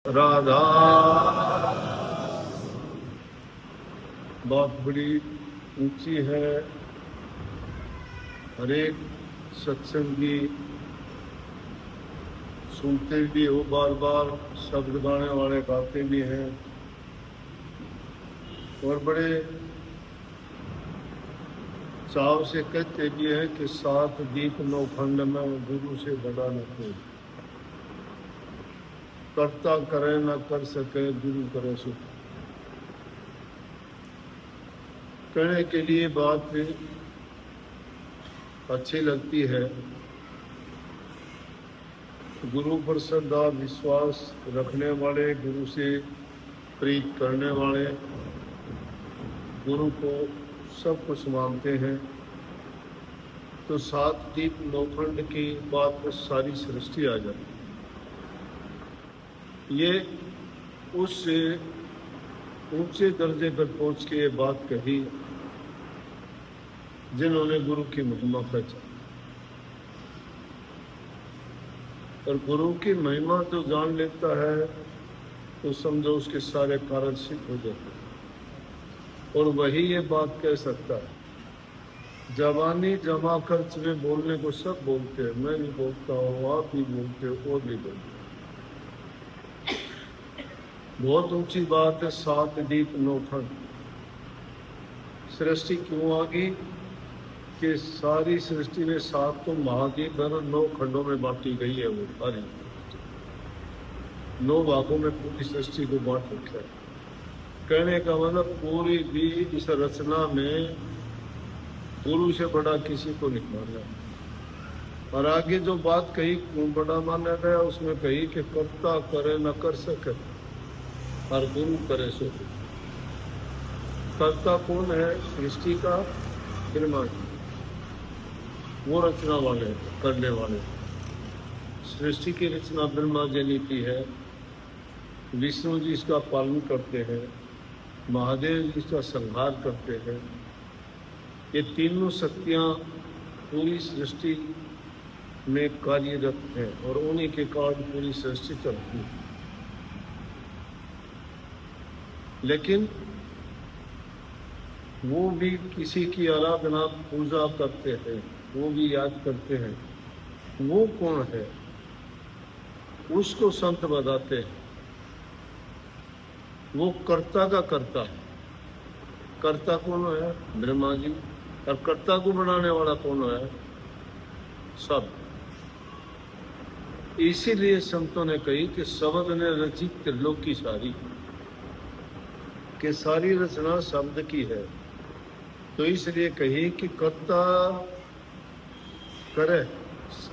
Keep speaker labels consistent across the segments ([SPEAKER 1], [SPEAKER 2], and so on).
[SPEAKER 1] राधा। बात बड़ी ऊंची है। हर एक सत्संगी सुनते भी हो, बार बार शब्द गाने वाले गाते भी हैं, और बड़े चाव से कहते भी हैं कि 7 दीप 9 खंड में गुरु से बड़ा न कोई। करता करे न कर सके, गुरु करे सो। कहने के लिए बात अच्छी लगती है। गुरु पर श्रद्धा विश्वास रखने वाले, गुरु से प्रीत करने वाले, गुरु को सब कुछ मानते हैं, तो 7 दीप 9 खंड की बात में सारी सृष्टि आ जाती है। ये उससे ऊंचे दर्जे पर पहुंच के ये बात कही जिन्होंने गुरु की महिमा पहचानी। और गुरु की महिमा जो जान लेता है तो समझो उसके सारे कार्य सिद्ध हो जाते हैं। और वही ये बात कह सकता है। जवानी जमा खर्च में बोलने को सब बोलते हैं, मैं भी बोलता हूँ, आप भी बोलते हो, वो भी बोलते हैं। बहुत ऊंची बात है 7 दीप 9 खंड। सृष्टि क्यों आ गई कि सारी सृष्टि में 7 तो महाद्वीप है, 9 खंडों में बांटी गई है। वो सारी 9 भागों में पूरी सृष्टि को बांट रखा है। कहने का मतलब पूरी भी इस रचना में गुरु से बड़ा किसी को नहीं माना। और आगे जो बात कही क्यों बड़ा माना गया, उसमें कही कि करता करे न कर सके और गुरु करे सो। कर्ता कौन है सृष्टि का? ब्रह्मा जी। वो रचना वाले करने वाले। सृष्टि की रचना ब्रह्मा जी ने की है। विष्णु जी इसका पालन करते हैं, महादेव जी इसका संहार करते हैं। ये तीनों शक्तियाँ पूरी सृष्टि में कार्यरत हैं और उन्हीं के कारण पूरी सृष्टि चलती है। लेकिन वो भी किसी की आराधना पूजा करते हैं, वो भी याद करते हैं। वो कौन है? उसको संत बताते हैं। वो कर्ता का कर्ता है। कर्ता कौन है? ब्रह्मा जी। और कर्ता को बनाने वाला कौन है? सब। इसीलिए संतों ने कही कि शब्द ने रची त्रिलोकी सारी, कि सारी रचना शब्द की है। तो इसलिए कही कि कर्ता करे,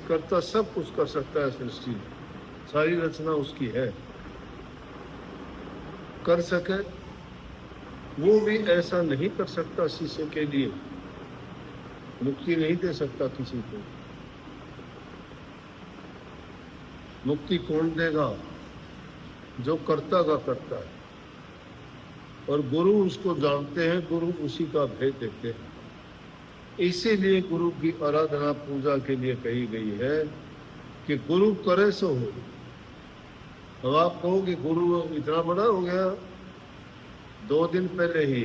[SPEAKER 1] कर्ता सब कुछ कर सकता है सृष्टि में, सारी रचना उसकी है। कर सके वो भी ऐसा नहीं कर सकता शिष्य के लिए, मुक्ति नहीं दे सकता किसी को। मुक्ति कौन देगा? जो कर्ता का करता है। और गुरु उसको जानते हैं, गुरु उसी का भेद देते हैं। इसीलिए गुरु की आराधना पूजा के लिए कही गई है कि गुरु करे सो हो। अब आप कहो कि गुरु इतना बड़ा हो गया। 2 दिन पहले ही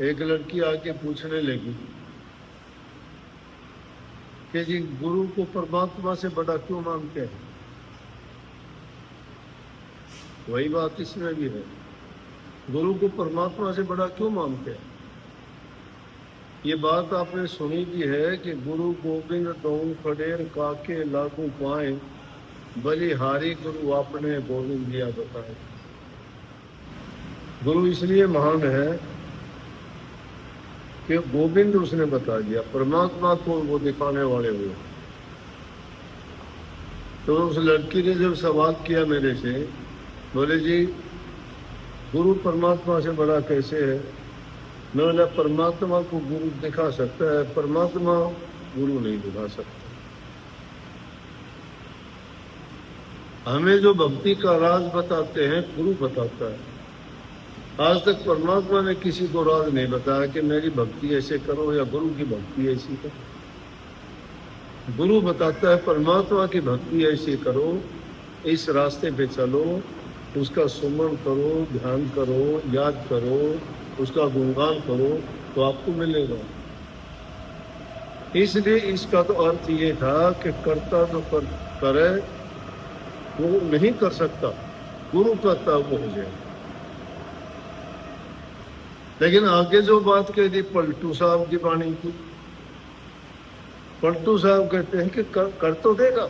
[SPEAKER 1] एक लड़की आके पूछने लगी कि जी गुरु को परमात्मा से बड़ा क्यों मानते हैं? वही बात इसमें भी है। गुरु को परमात्मा से बड़ा क्यों मानते हैं? ये बात आपने सुनी भी है कि गुरु गोविंद दौं खड़ेर काके लागू पाए, बलिहारी गुरु आपने गोविंद दिया बताए। गुरु इसलिए महान है कि गोविंद उसने बता दिया, परमात्मा को वो दिखाने वाले हुए। तो उस लड़की ने जब सवाल किया मेरे से, बोले जी गुरु परमात्मा से बड़ा कैसे है? मैं बोला परमात्मा को गुरु दिखा सकता है, परमात्मा गुरु नहीं दिखा सकता। हमें जो भक्ति का राज बताते हैं गुरु बताता है। आज तक परमात्मा ने किसी को राज नहीं बताया कि मेरी भक्ति ऐसे करो या गुरु की भक्ति ऐसी करो। गुरु बताता है परमात्मा की भक्ति ऐसे करो इस रास्ते पे चलो, उसका सुमन करो, ध्यान करो, याद करो, उसका गुणगान करो, तो आपको मिलेगा। इसलिए इसका तो अर्थ ये था कि कर्ता तो करे, वो नहीं कर सकता, गुरु करता वो हो जाए। लेकिन आगे जो बात कही थी पलटू साहब की वाणी की, पलटू साहब कहते हैं कि कर तो देगा,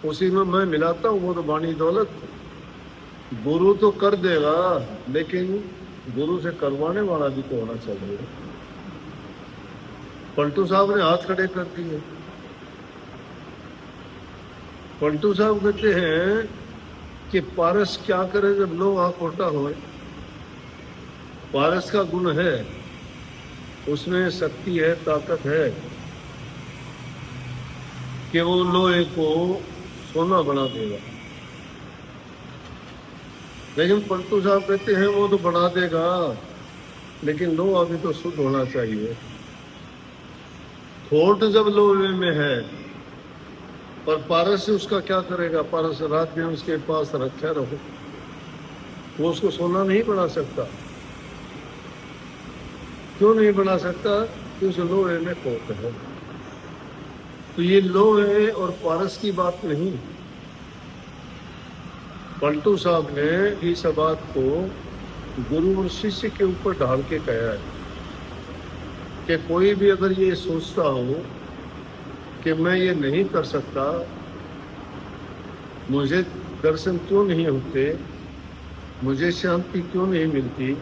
[SPEAKER 1] उसी में मैं मिलाता हूँ, वो तो वाणी दौलत थी। गुरु तो कर देगा, लेकिन गुरु से करवाने वाला भी तो होना चाहिए। पलटू साहब ने हाथ खड़े कर दिए। पलटू साहब कहते हैं कि पारस क्या करे जब लो आ खोटा हो। पारस का गुण है, उसमें शक्ति है, ताकत है कि वो लोहे को सोना बना देगा। लेकिन पलटू साहब कहते हैं वो तो बना देगा, लेकिन लोहा भी तो शुद्ध होना चाहिए। खोट जब लोहे में है, और पारस से उसका क्या करेगा? पारस रात दिन उसके पास रखा रहो, वो उसको सोना नहीं बना सकता। क्यों नहीं बना सकता? क्योंकि लोहे में खोट है। तो ये लोहे और पारस की बात नहीं, पलटू साहब ने इस बात को गुरु और शिष्य के ऊपर ढाल के कहा है कि कोई भी अगर ये सोचता हो कि मैं ये नहीं कर सकता, मुझे दर्शन क्यों नहीं होते, मुझे शांति क्यों नहीं मिलती,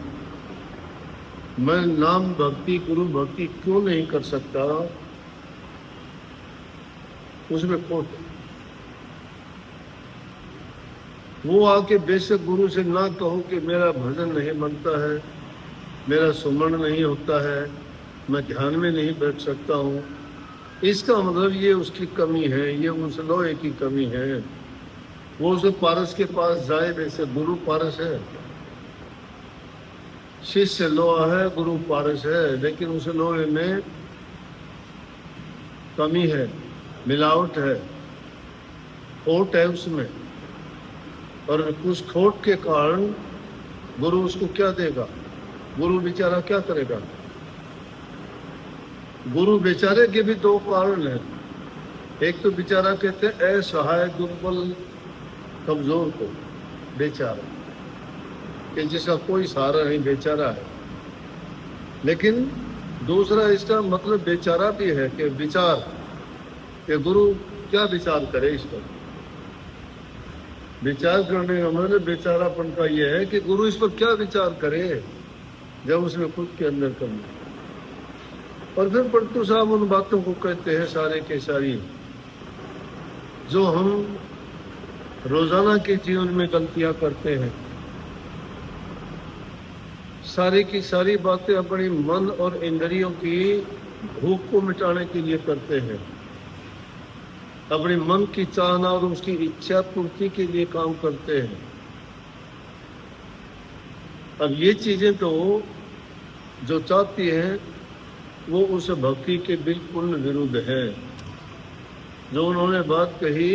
[SPEAKER 1] मैं नाम भक्ति गुरु भक्ति क्यों नहीं कर सकता, उसमें खोट है। वो आके बेशक गुरु से ना कहो कि मेरा भजन नहीं बनता है, मेरा सुमरण नहीं होता है, मैं ध्यान में नहीं बैठ सकता हूँ, इसका मतलब ये उसकी कमी है, ये उस लोहे की कमी है। वो उस पारस के पास जाए, वैसे गुरु पारस है, शिष्य लोहा है, गुरु पारस है, लेकिन उस लोहे में कमी है, मिलावट है, खोट है उसमें। और उस खोट के कारण गुरु उसको क्या देगा? गुरु बेचारा क्या करेगा? गुरु बेचारे के भी दो कारण हैं। एक तो बेचारा कहते हैं असहाय दुर्बल कमजोर को बेचारा, कि जिसका कोई सहारा नहीं, बेचारा है। लेकिन दूसरा इसका मतलब बेचारा भी है कि विचार, कि गुरु क्या विचार करे इस पर। विचार करने का मतलब बेचारापन का यह है कि गुरु इस पर क्या विचार करे जब उसने खुद के अंदर कमी। और फिर पलटू साहब उन बातों को कहते हैं सारे के सारी जो हम रोजाना के जीवन में गलतियां करते हैं, सारी की सारी बातें अपनी मन और इंद्रियों की भूख को मिटाने के लिए करते हैं, अपने मन की चाहना और उसकी इच्छा पूर्ति के लिए काम करते हैं। अब ये चीजें तो जो चाहती हैं वो उस भक्ति के बिल्कुल विरुद्ध है। जो उन्होंने बात कही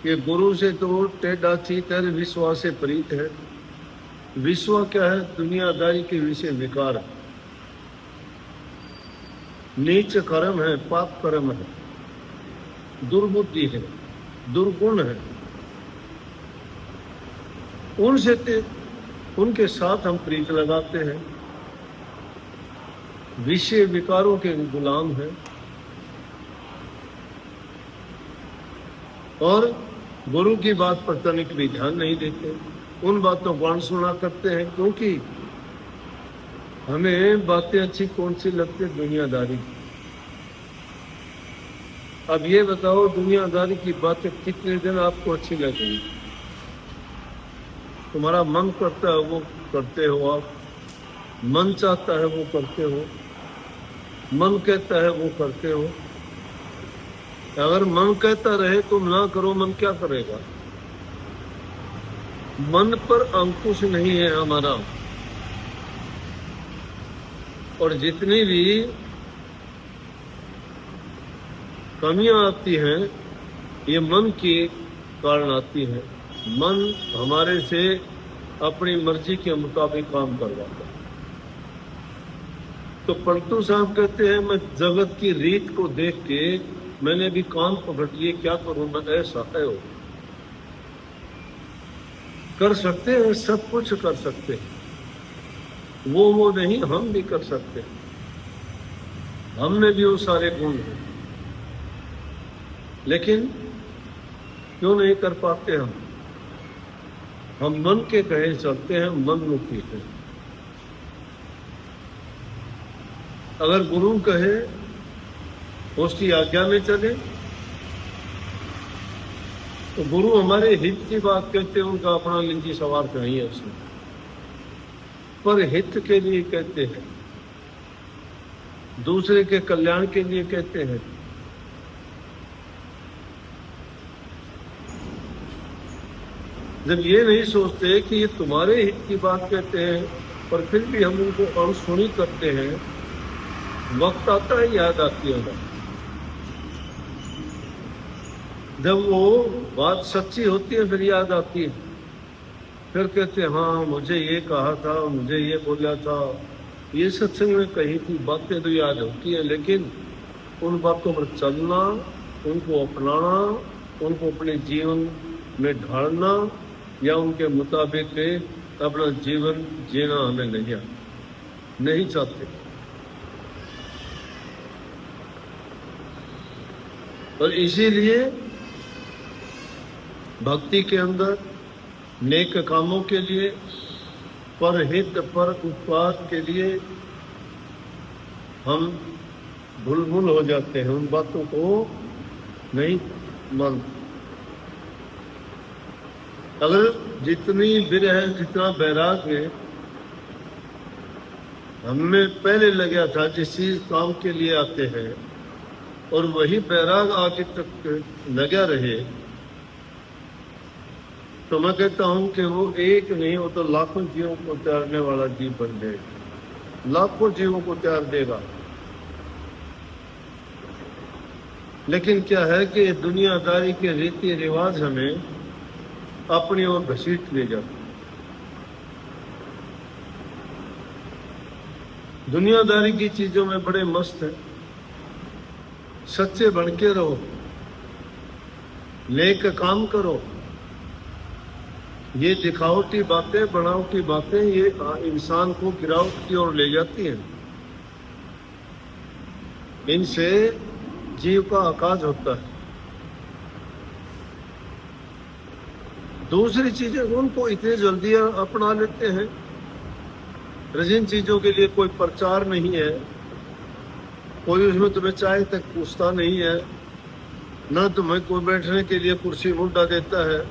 [SPEAKER 1] कि गुरु से तो टेढ़ा चीतर विश्वास से प्रीत है। विश्व क्या है? दुनियादारी के विषय विकार, नीच कर्म है, पाप कर्म है, दुर्बुद्धि है, दुर्गुण है। उनसे उनके साथ हम प्रीत लगाते हैं, विषय विकारों के गुलाम हैं, और गुरु की बात पर तनिक भी ध्यान नहीं देते, उन बातों को अनसुना करते हैं। क्योंकि हमें बातें अच्छी कौन सी लगती है? दुनियादारी। अब ये बताओ, दुनियादारी की बातें कितने दिन आपको अच्छी लगेगी? तुम्हारा मन करता है वो करते हो, आप मन चाहता है वो करते हो, मन कहता है वो करते हो। अगर मन कहता रहे तुम ना करो, मन क्या करेगा? मन पर अंकुश नहीं है हमारा, और जितनी भी कमियां आती हैं ये मन की कारण आती है। मन हमारे से अपनी मर्जी के मुताबिक काम करवाता है। तो पलटू साहब कहते हैं, मैं जगत की रीत को देख के मैंने भी कान पकड़ लिए, क्या करूं मैं, ऐसा है हो। कर सकते हैं, सब कुछ कर सकते हैं, वो नहीं, हम भी कर सकते हैं। हमने भी वो सारे गुण हैं, लेकिन क्यों नहीं कर पाते हम मन के कहे चलते हैं, मन मुखी हैं। अगर गुरु कहे उसकी आज्ञा में चले तो गुरु हमारे हित की बात कहते हैं, उनका अपना निजी स्वार्थ नहीं है उसमें, पर हित के लिए कहते हैं, दूसरे के कल्याण के लिए कहते हैं। जब ये नहीं सोचते कि ये तुम्हारे हित की बात कहते हैं, पर फिर भी हम उनको अनसुनी करते हैं, वक्त आता है याद आती है। जब वो बात सच्ची होती है फिर याद आती है, फिर कहते हैं हाँ मुझे ये कहा था, मुझे ये बोला था, ये सत्संग में कही थी बातें तो याद होती है, लेकिन उन बातों पर चलना, उनको अपनाना, उनको अपने जीवन में ढालना या उनके मुताबिक अपना जीवन जीना हमें नहीं चाहते। और इसीलिए भक्ति के अंदर नेक कामों के लिए, परहित पर उत्पाद के लिए हम भूल हो जाते हैं, उन बातों को नहीं मानते। अगर जितनी विरह, जितना वैराग्य हमें पहले लगा था, जिस चीज काम के लिए आते हैं, और वही वैराग आगे तक लगा रहे, तो मैं कहता हूं कि वो एक नहीं, वो तो लाखों जीवों को त्यागने वाला जीव बन जाएगा, लाखों जीवों को त्याग देगा। लेकिन क्या है कि दुनियादारी के रीति रिवाज हमें अपनी ओर घसीट ले जाते। दुनियादारी की चीजों में बड़े मस्त है। सच्चे बन के रहो, नेक काम करो। ये दिखावटी बातें, बनावटी बातें, ये इंसान को गिरावट की ओर ले जाती हैं। इनसे जीव का आकाश होता है। दूसरी चीजें उनको इतने जल्दी अपना लेते हैं, जिन चीजों के लिए कोई प्रचार नहीं है, कोई उसमें तुम्हें चाय तक पूछता नहीं है, ना तुम्हें कोई बैठने के लिए कुर्सी मुद्दा देता है,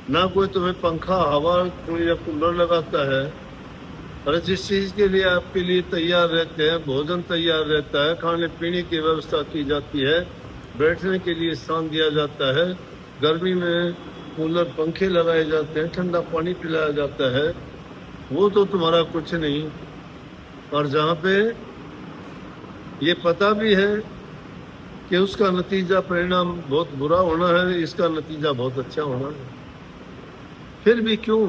[SPEAKER 1] ना कोई तुम्हें पंखा, हवा या कूलर लगाता है। और जिस चीज के लिए आपके लिए तैयार रहते हैं, भोजन तैयार रहता है, खाने पीने की व्यवस्था की जाती है, बैठने के लिए स्थान दिया जाता है, गर्मी में कूलर पंखे लगाए जाते हैं, ठंडा पानी पिलाया जाता है, वो तो तुम्हारा कुछ नहीं। और जहाँ पे ये पता भी है कि उसका नतीजा, परिणाम बहुत बुरा होना है, इसका नतीजा बहुत अच्छा होना है, फिर भी क्यों?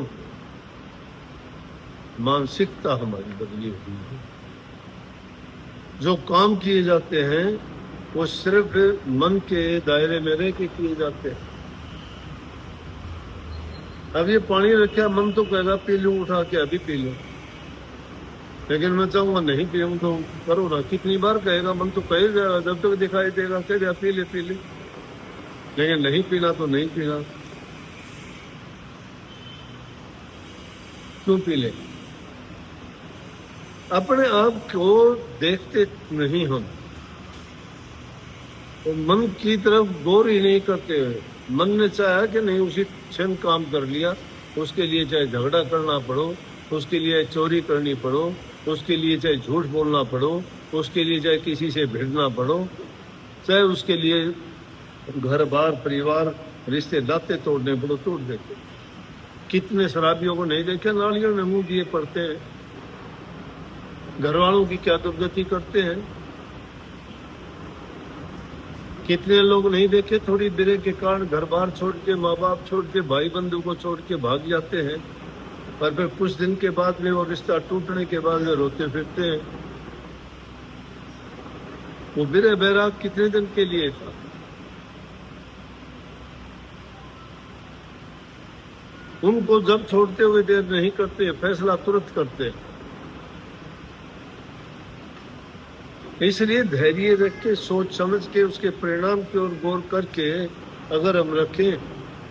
[SPEAKER 1] मानसिकता हमारी बदली हुई है। जो काम किए जाते हैं वो सिर्फ मन के दायरे में रह के किए जाते हैं। अब ये पानी रखा, मन तो कहेगा पी लूं, उठा के अभी पी लूं, लेकिन मैं चाहूंगा नहीं पीऊं तो करो ना। कितनी बार कहेगा, मन तो कह जाएगा, जब तक दिखाई देगा कहेगा पी ले, लेकिन नहीं पीना तो नहीं पीना। क्यों पी ले? अपने आप को देखते नहीं हम, तो मन की तरफ गौर ही नहीं करते हुए, मन ने चाहा कि नहीं, उसी क्षण काम कर लिया, उसके लिए चाहे झगड़ा करना पड़ो, उसके लिए चोरी करनी पड़ो, उसके लिए चाहे झूठ बोलना पड़ो, उसके लिए चाहे किसी से भिड़ना पड़ो, चाहे उसके लिए घर बार परिवार रिश्ते नाते तोड़ने पड़ो, तोड़ देते। कितने शराबियों को नहीं देखे नालियों में मुंह दिए पड़ते हैं, घर वालों की क्या दुर्गति करते हैं, कितने लोग नहीं देखे, थोड़ी देर के कारण घर बार छोड़ के, माँ बाप छोड़ के, भाई बंधु को छोड़ के भाग जाते हैं, पर फिर कुछ दिन के बाद में वो रिश्ता टूटने के बाद में रोते फिरते हैं। वो बिरे बैराग कितने दिन के लिए था? उनको जब छोड़ते हुए देर नहीं करते, फैसला तुरंत करते। इसलिए धैर्य रख के, सोच समझ के, उसके परिणाम की ओर गौर करके अगर हम रखें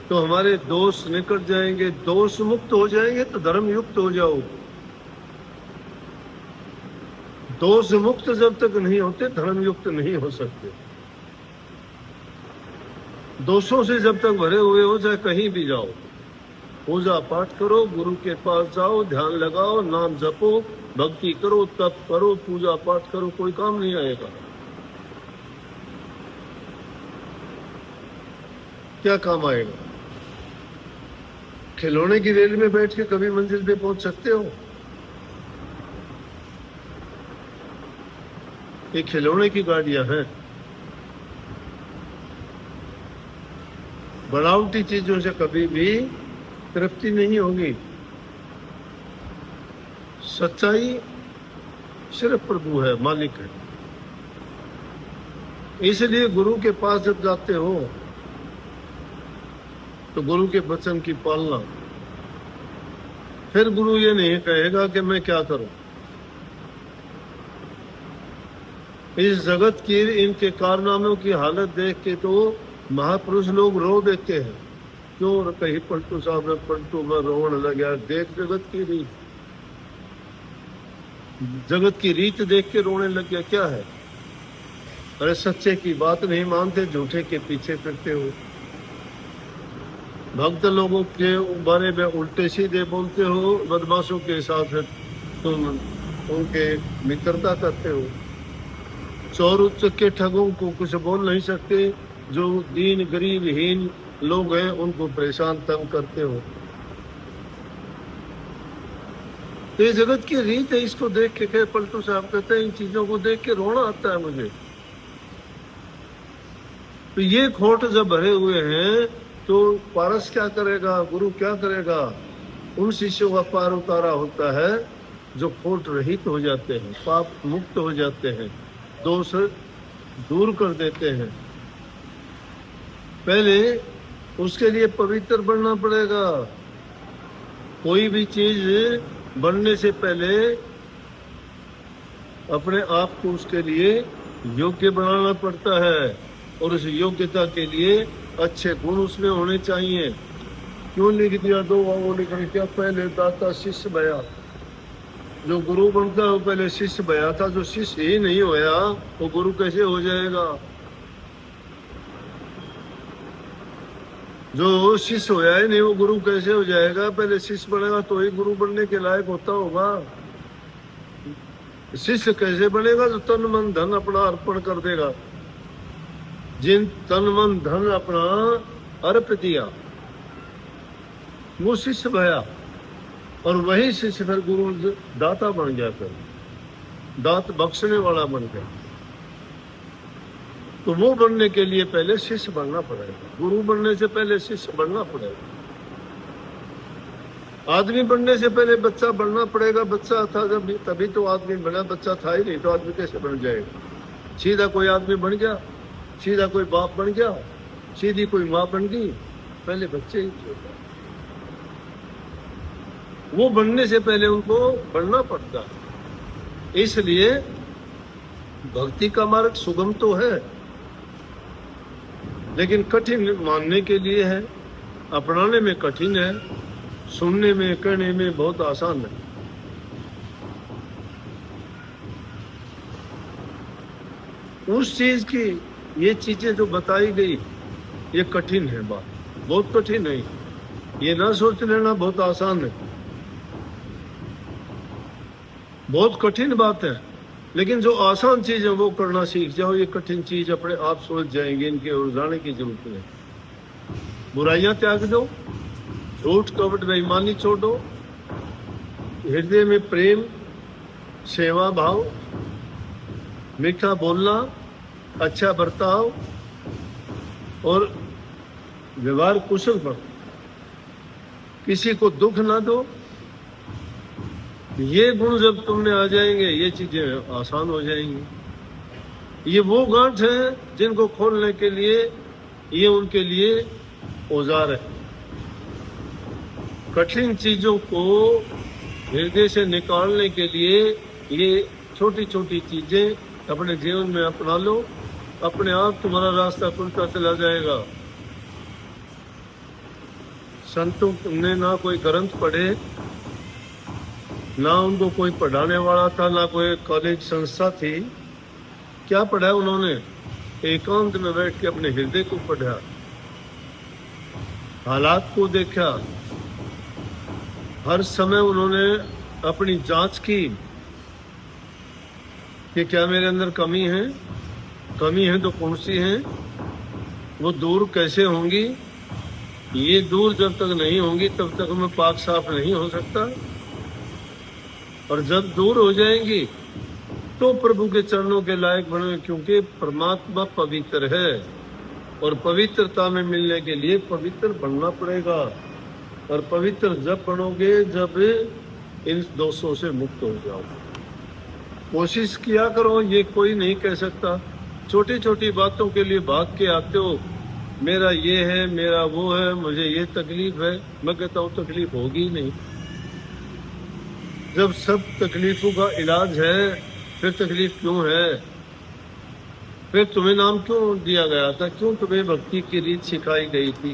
[SPEAKER 1] तो हमारे दोष निकट जाएंगे। दोष मुक्त हो जाएंगे तो धर्म युक्त हो जाओ। दोष मुक्त जब तक नहीं होते धर्म युक्त नहीं हो सकते। दोषों से जब तक भरे हुए हो, चाहे कहीं भी जाओ, पूजा पाठ करो, गुरु के पास जाओ, ध्यान लगाओ, नाम जपो, भक्ति करो, तप करो, पूजा पाठ करो, कोई काम नहीं आएगा। क्या काम आएगा? खिलौने की रेल में बैठ के कभी मंजिल पे पहुंच सकते हो? ये खिलौने की गाड़ियां हैं। बनावटी चीजों से कभी भी तृप्ति नहीं होगी। सच्चाई सिर्फ प्रभु है, मालिक है। इसलिए गुरु के पास जब जाते हो तो गुरु के वचन की पालना। फिर गुरु ये नहीं कहेगा कि मैं क्या करूं। इस जगत की इनके कारनामों की हालत देख के तो महापुरुष लोग रो देते हैं। क्यों? कहीं पलटू साहब में पलटू में रोने लगा। देख जगत की रीत, जगत की रीत देख के रोने लग गया। क्या है? अरे सच्चे की बात नहीं मानते, झूठे के पीछे फिरते हो। भक्त लोगों के बारे में उल्टे सीधे बोलते हो, बदमाशों के साथ तुम उनके मित्रता करते हो। चोर उच्चके ठगों को कुछ बोल नहीं सकते, जो दीन गरीब हीन लोग हैं उनको परेशान तंग करते हो। तो ये जगत की रीत है। इसको देख के पलटू साहब कहते हैं, इन चीजों को देख के रोना आता है मुझे। तो ये खोट जब भरे हुए हैं तो पारस क्या करेगा, गुरु क्या करेगा? उन शिष्यों का पार उतारा होता है जो खोट रहित हो जाते हैं, पाप मुक्त हो जाते हैं, दोष दूर कर देते हैं। पहले उसके लिए पवित्र बनना पड़ेगा। कोई भी चीज बनने से पहले अपने आप को उसके लिए योग्य बनाना पड़ता है, और उस योग्यता के लिए अच्छे गुण उसमें होने चाहिए। क्यों लिख दिया दो वो लिख दिया? पहले दाता शिष्य भया। जो गुरु बनता है वो पहले शिष्य भया था। जो शिष्य ही नहीं होया वो गुरु कैसे हो जाएगा? जो शिष्य होया ही नहीं वो गुरु कैसे हो जाएगा? पहले शिष्य बनेगा तो ही गुरु बनने के लायक होता होगा। शिष्य कैसे बनेगा? जो तन मन धन अपना अर्पण कर देगा। जिन तन मन धन अपना अर्प दिया वो शिष्य भया, और वही शिष्य फिर गुरु दाता बन गया, फिर दात बख्शने वाला बन गया। तो वो बनने के लिए पहले शिष्य बनना पड़ेगा। गुरु बनने से पहले शिष्य बनना पड़ेगा। आदमी बनने से पहले बच्चा बनना पड़ेगा। बच्चा था जब तभी तो आदमी बना, बच्चा था ही नहीं तो आदमी कैसे बन जाएगा? सीधा कोई आदमी बन गया, सीधा कोई बाप बन गया, सीधी कोई माँ बन गई? पहले बच्चे ही थे। वो बनने से पहले उनको बनना पड़ता है। इसलिए भक्ति का मार्ग सुगम तो है, लेकिन कठिन मानने के लिए है, अपनाने में कठिन है, सुनने में करने में बहुत आसान है। उस चीज की ये चीजें जो बताई गई ये कठिन है, बात बहुत कठिन है। ये ना सोच लेना बहुत आसान है, बहुत कठिन बात है। लेकिन जो आसान चीज है वो करना सीख जाओ। ये कठिन चीज अपने आप सोच जाएंगे, इनके ओर जाने की जरूरत नहीं। बुराइयां त्याग दो, झूठ कपट बेईमानी छोड़ो, हृदय में प्रेम सेवा भाव, मीठा बोलना, अच्छा बर्ताव, और व्यवहार कुशल बनो, किसी को दुख ना दो। ये गुण जब तुम में आ जाएंगे, ये चीजें आसान हो जाएंगी। ये वो गांठ है जिनको खोलने के लिए ये उनके लिए औजार है। कठिन चीजों को हृदय से निकालने के लिए ये छोटी छोटी चीजें अपने जीवन में अपना लो, अपने आप तुम्हारा रास्ता खुलता चला जाएगा। संतों ने ना कोई ग्रंथ पढ़े, ना उनको कोई पढ़ाने वाला था, ना कोई कॉलेज संस्था थी। क्या पढ़ा उन्होंने? एकांत में बैठ के अपने हृदय को पढ़ा, हालात को देखा। हर समय उन्होंने अपनी जांच की कि क्या मेरे अंदर कमी है तो कौन सी है, वो दूर कैसे होंगी। ये दूर जब तक नहीं होंगी तब तक मैं पाक साफ नहीं हो सकता, और जब दूर हो जाएंगी तो प्रभु के चरणों के लायक बने, क्योंकि परमात्मा पवित्र है और पवित्रता में मिलने के लिए पवित्र बनना पड़ेगा। और पवित्र जब बनोगे जब इन दोषों से मुक्त हो जाओगे। कोशिश किया करो, ये कोई नहीं कह सकता। छोटी छोटी बातों के लिए भाग के आते हो, मेरा ये है, मेरा वो है, मुझे ये तकलीफ है। मैं कहता हूँ तकलीफ होगी नहीं। जब सब तकलीफों का इलाज है फिर तकलीफ क्यों है? फिर तुम्हें नाम क्यों दिया गया था? क्यों तुम्हें भक्ति की रीत सिखाई गई थी?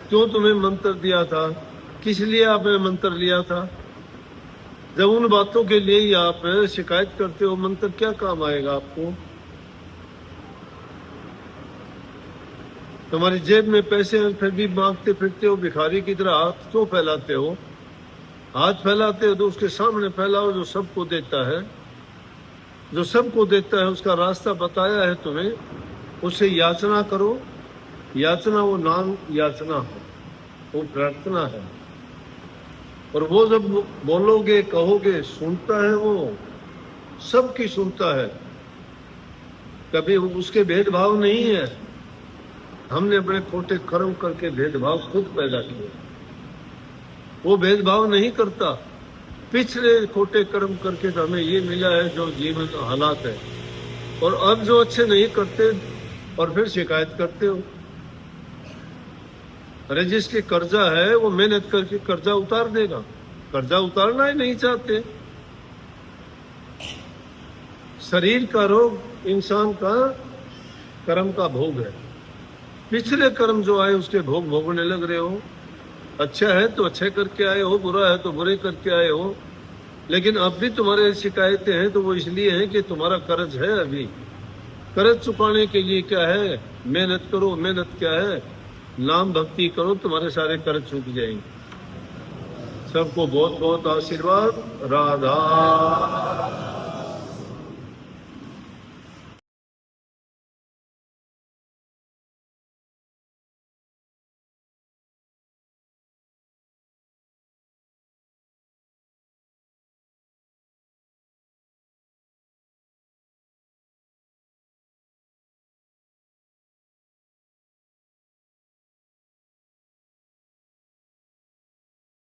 [SPEAKER 1] क्यों तुम्हें मंत्र दिया था? किस लिए आपने मंत्र लिया था? जब उन बातों के लिए ही आप शिकायत करते हो, मंत्र क्या काम आएगा आपको? तुम्हारी जेब में पैसे हैं फिर भी मांगते फिरते हो, भिखारी की तरह हाथ क्यों फैलाते हो? हाथ फैलाते हो तो उसके सामने फैलाओ जो सबको देता है। जो सबको देता है उसका रास्ता बताया है तुम्हें, उससे याचना करो। याचना वो नाम याचना है, वो प्रार्थना है। और वो जब बोलोगे कहोगे सुनता है, वो सबकी सुनता है। कभी उसके भेदभाव नहीं है। हमने अपने खोटे कर्म करके भेदभाव खुद पैदा किए। वो भेदभाव नहीं करता। पिछले खोटे कर्म करके तो हमें ये मिला है जो जीवन हालात है। और अब जो अच्छे नहीं करते और फिर शिकायत करते हो। अरे जिसके कर्जा है वो मेहनत करके कर्जा उतार देगा। कर्जा उतारना ही नहीं चाहते। शरीर का रोग इंसान का कर्म का भोग है। पिछले कर्म जो आए उसके भोग भोगने लग रहे हो। अच्छा है तो अच्छे करके आए हो, बुरा है तो बुरे करके आए हो। लेकिन अब भी तुम्हारे शिकायतें हैं तो वो इसलिए हैं कि तुम्हारा कर्ज है। अभी कर्ज चुकाने के लिए क्या है? मेहनत करो। मेहनत क्या है? नाम भक्ति करो, तुम्हारे सारे कर्ज चुक जाएंगे। सबको बहुत बहुत आशीर्वाद। राधा